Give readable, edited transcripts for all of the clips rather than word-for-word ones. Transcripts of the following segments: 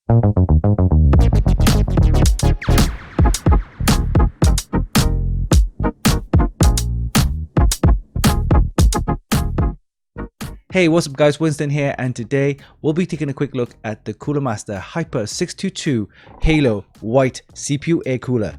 Hey, what's up guys, Winston here, and today we'll be taking a quick look at the Cooler Master Hyper 622 Halo White CPU Air Cooler.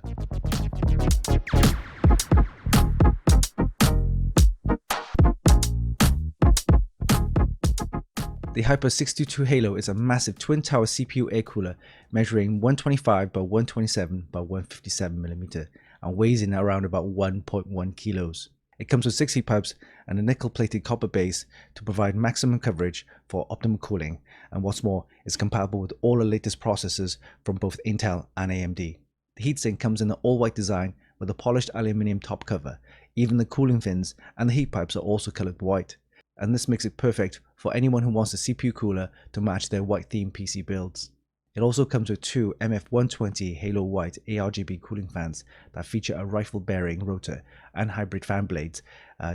The Hyper 622 Halo is a massive twin tower CPU air cooler measuring 125 by 127 by 157mm and weighs in around about 1.1 kilos. It comes with 6 heat pipes and a nickel-plated copper base to provide maximum coverage for optimal cooling, and what's more, it's compatible with all the latest processors from both Intel and AMD. The heatsink comes in an all-white design with a polished aluminium top cover. Even the cooling fins and the heat pipes are also colored white, and this makes it perfect for anyone who wants a CPU cooler to match their white-themed PC builds. It also comes with 2 MF120 Halo White ARGB cooling fans that feature a rifle bearing rotor and hybrid fan blades,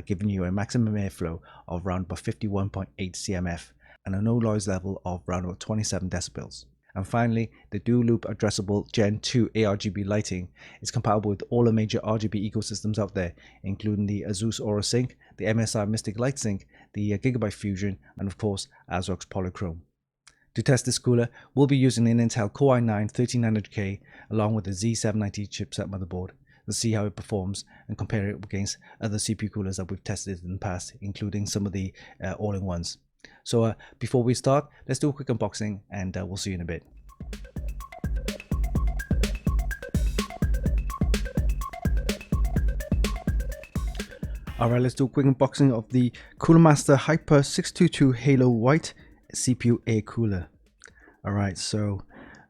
giving you a maximum airflow of around about 51.8 cmf and a no noise level of around about 27 decibels. And finally, the dual loop addressable Gen 2 ARGB lighting is compatible with all the major RGB ecosystems out there, including the Asus Aura Sync, the MSI Mystic Light Sync, the Gigabyte Fusion, and of course ASRock's Polychrome. To test this cooler, we'll be using an Intel Core i9-13900K along with a Z790 chipset motherboard to see how it performs and compare it against other CPU coolers that we've tested in the past, including some of the all-in-ones. So before we start, let's do a quick unboxing, and we'll see you in a bit. Alright, let's do a quick unboxing of the Cooler Master Hyper 622 Halo White CPU air cooler. Alright, so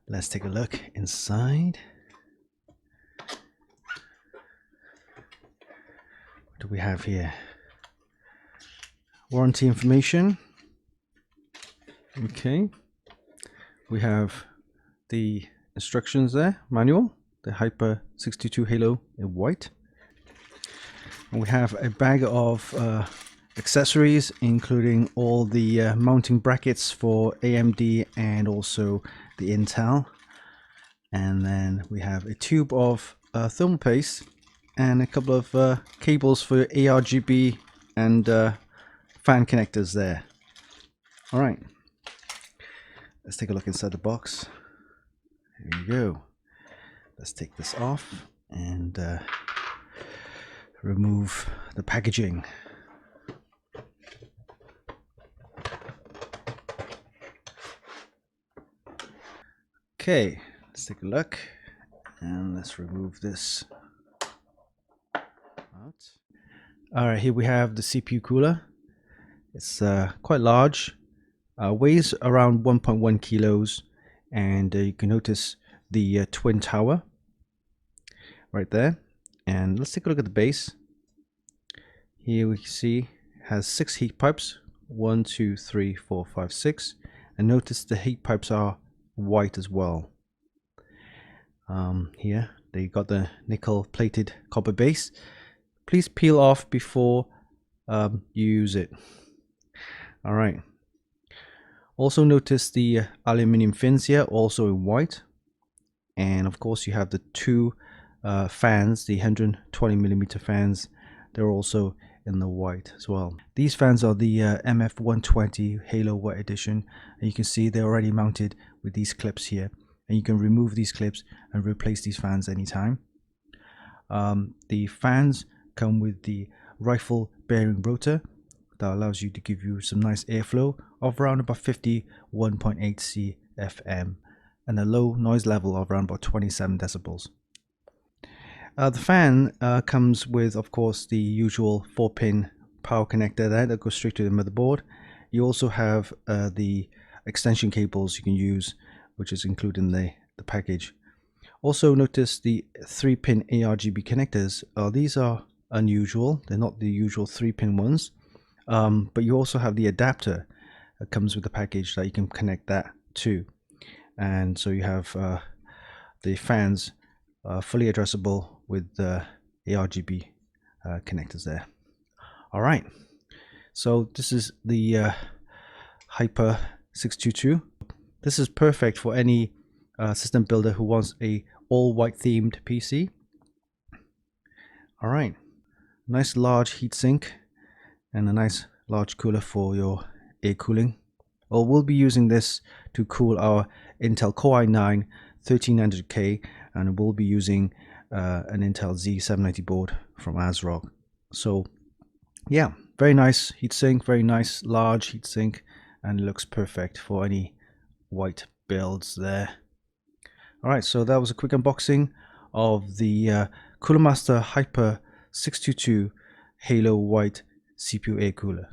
let's take a look inside. What do we have here? Warranty information. Okay, we have the instructions there, manual, the Hyper 622 Halo in white. And we have a bag of accessories, including all the mounting brackets for AMD and also the Intel. And then we have a tube of thermal paste and a couple of cables for ARGB and fan connectors there. All right, let's take a look inside the box. Here we go. Let's take this off and remove the packaging. Okay, let's take a look and let's remove this out. Alright, here we have the CPU cooler. It's quite large, weighs around 1.1 kilos, and you can notice the twin tower right there. And let's take a look at the base. Here we see it has 6 heat pipes, 1, 2, 3, 4, 5, 6, and notice the heat pipes are white as well. Here they got the nickel plated copper base. Please peel off before you use it. All right, also notice the aluminium fins here, also in white, and of course you have the 2 fans, the 120mm fans. They're also in the white as well. These fans are the MF120 Halo White Edition, and you can see they're already mounted with these clips here, and you can remove these clips and replace these fans anytime. The fans come with the rifle bearing rotor that allows you to give you some nice airflow of around about 51.8 cfm and a low noise level of around about 27 decibels. The fan comes with, of course, the usual 4-pin power connector there that goes straight to the motherboard. You also have the extension cables you can use, which is included in the package. Also notice the 3-pin ARGB connectors. These are unusual. They're not the usual 3-pin ones, but you also have the adapter that comes with the package that you can connect that to. And so you have the fans fully addressable with the ARGB connectors there. All right, so this is the Hyper 622. This is perfect for any system builder who wants a all white themed PC. All right, nice large heatsink and a nice large cooler for your air cooling. Well, we'll be using this to cool our Intel Core i9 13900K, and we'll be using an Intel Z790 board from ASRock. So yeah, very nice heatsink, very nice large heatsink, and it looks perfect for any white builds there. All right, so that was a quick unboxing of the Cooler Master Hyper 622 Halo White CPU air cooler.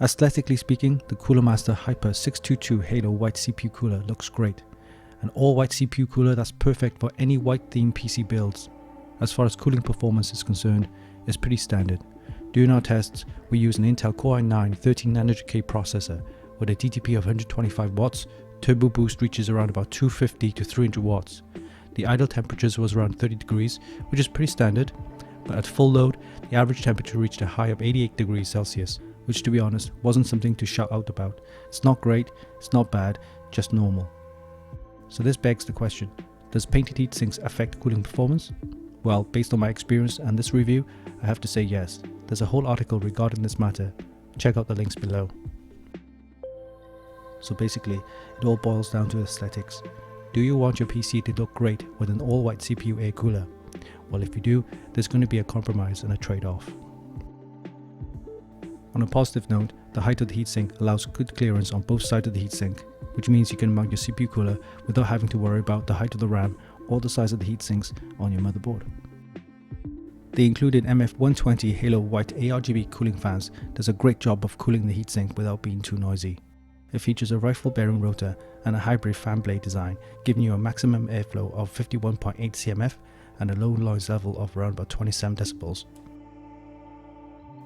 Aesthetically speaking, the Cooler Master Hyper 622 Halo White CPU cooler looks great. An all-white CPU cooler that's perfect for any white-themed PC builds. As far as cooling performance is concerned, it's pretty standard. During our tests, we used an Intel Core i9 13900K processor with a DTP of 125 watts. Turbo boost reaches around about 250 to 300 watts. The idle temperatures was around 30 degrees, which is pretty standard, but at full load, the average temperature reached a high of 88 degrees Celsius, which to be honest wasn't something to shout out about. It's not great, it's not bad, just normal. So this begs the question, does painted heat sinks affect cooling performance? Well, based on my experience and this review, I have to say yes. There's a whole article regarding this matter. Check out the links below. So basically, it all boils down to aesthetics. Do you want your PC to look great with an all-white CPU air cooler? Well, if you do, there's going to be a compromise and a trade-off. On a positive note, the height of the heatsink allows good clearance on both sides of the heatsink, which means you can mount your CPU cooler without having to worry about the height of the RAM or the size of the heatsinks on your motherboard. The included MF120 Halo White ARGB cooling fans does a great job of cooling the heatsink without being too noisy. It features a rifle bearing rotor and a hybrid fan blade design, giving you a maximum airflow of 51.8 cmf and a low noise level of around about 27 decibels.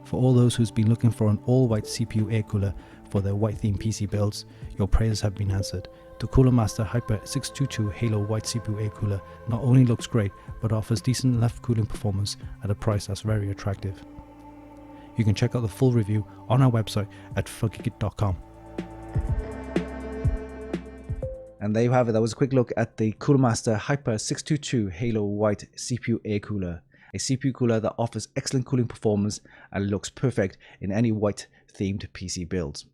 For all those who's been looking for an all-white CPU air cooler for their white-themed PC builds, your prayers have been answered. The Cooler Master Hyper 622 Halo White CPU air cooler not only looks great, but offers decent enough cooling performance at a price that's very attractive. You can check out the full review on our website at Funkykit.com. And there you have it. That was a quick look at the Cooler Master Hyper 622 Halo White CPU air cooler. A CPU cooler that offers excellent cooling performance and looks perfect in any white themed PC builds.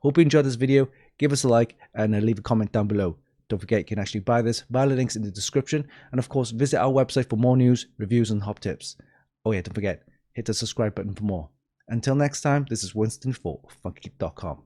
Hope you enjoyed this video. Give us a like and leave a comment down below. Don't forget you can actually buy this via the links in the description, and of course visit our website for more news, reviews and hot tips. Oh yeah, don't forget, hit the subscribe button for more. Until next time, this is Winston for Funkykit.com.